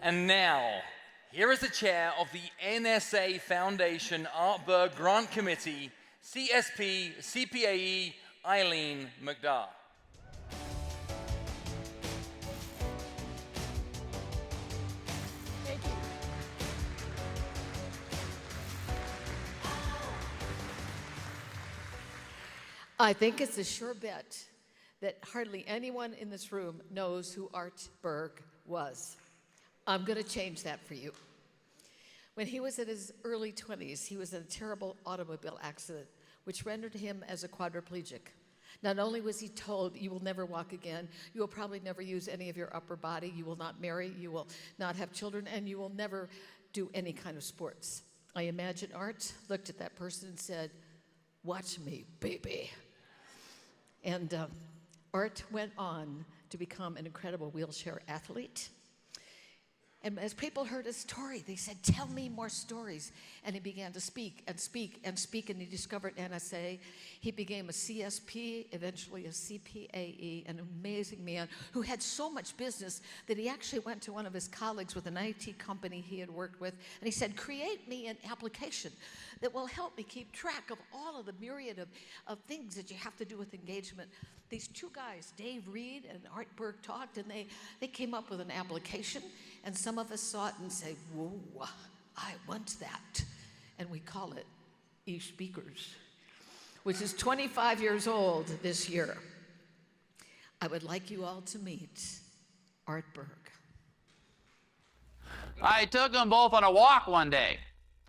And now, here is the chair of the NSA Foundation Art Berg Grant Committee, CSP CPAE, Eileen McDarr. Thank you. I think it's a sure bet that hardly anyone in this room knows who Art Berg was. I'm going to change that for you. When he was in his early 20s, he was in a terrible automobile accident, which rendered him as a quadriplegic. Not only was he told, you will never walk again, you will probably never use any of your upper body, you will not marry, you will not have children, and you will never do any kind of sports. I imagine Art looked at that person and said, watch me, baby. And Art went on to become an incredible wheelchair athlete. And as people heard his story, they said, tell me more stories. And he began to speak and speak and speak, and he discovered NSA. He became a CSP, eventually a CPAE, an amazing man who had so much business that he actually went to one of his colleagues with an IT company he had worked with, and he said, create me an application that will help me keep track of all of the myriad of things that you have to do with engagement. These two guys, Dave Reed and Art Berg, talked, and they came up with an application, and some of us saw it and say, whoa, I want that. And we call it eSpeakers, which is 25 years old this year. I would like you all to meet Art Berg. I took them both on a walk one day,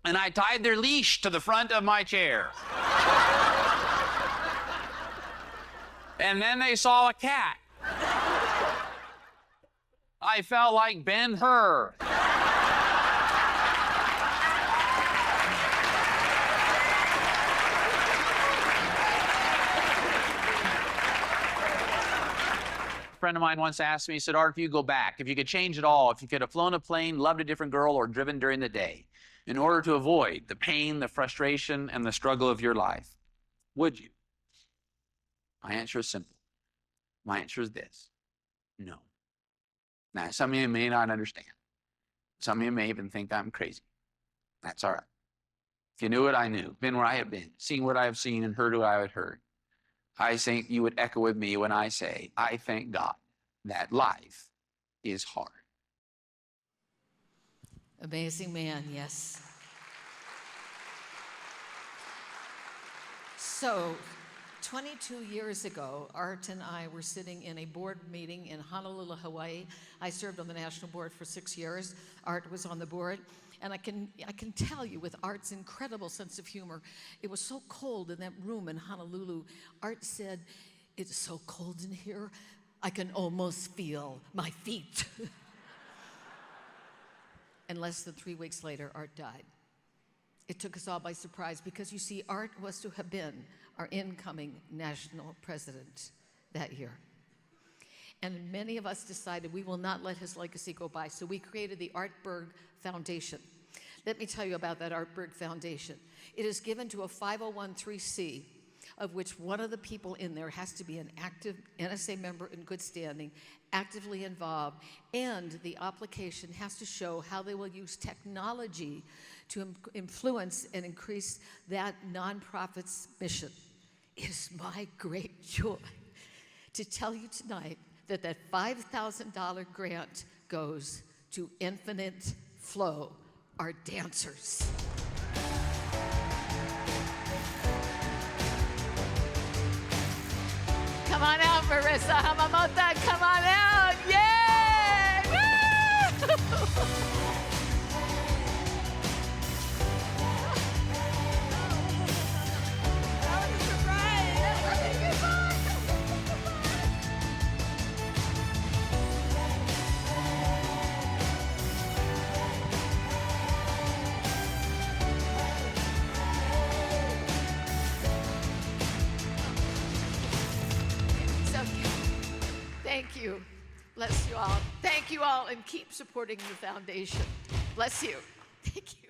and I tied their leash to the front of my chair. And then they saw a cat. I felt like Ben-Hur. A friend of mine once asked me, he said, Art, if you go back, if you could change it all, if you could have flown a plane, loved a different girl, or driven during the day, in order to avoid the pain, the frustration, and the struggle of your life, would you? My answer is simple. My answer is this: no. Now, some of you may not understand. Some of you may even think I'm crazy. That's all right. If you knew what I knew, been where I have been, seen what I have seen, and heard what I have heard, I think you would echo with me when I say, I thank God that life is hard. Amazing man, yes. So, 22 years ago, Art and I were sitting in a board meeting in Honolulu, Hawaii. I served on the national board for 6 years. Art was on the board. And I can tell you, with Art's incredible sense of humor, it was so cold in that room in Honolulu. Art said, it is so cold in here, I can almost feel my feet. And less than 3 weeks later, Art died. It took us all by surprise because, you see, Art was to have been our incoming national president that year. And many of us decided we will not let his legacy go by, so we created the Art Berg Foundation. Let me tell you about that Art Berg Foundation. It is given to a 501(c), of which one of the people in there has to be an active NSA member in good standing, actively involved, and the application has to show how they will use technology to influence and increase that nonprofit's mission. It is my great joy to tell you tonight that that $5,000 grant goes to Infinite Flow, our dancers. Come on out, Marissa Hamamoto, come on out, yay! Woo! Thank you. Bless you all. Thank you all, and keep supporting the foundation. Bless you. Thank you.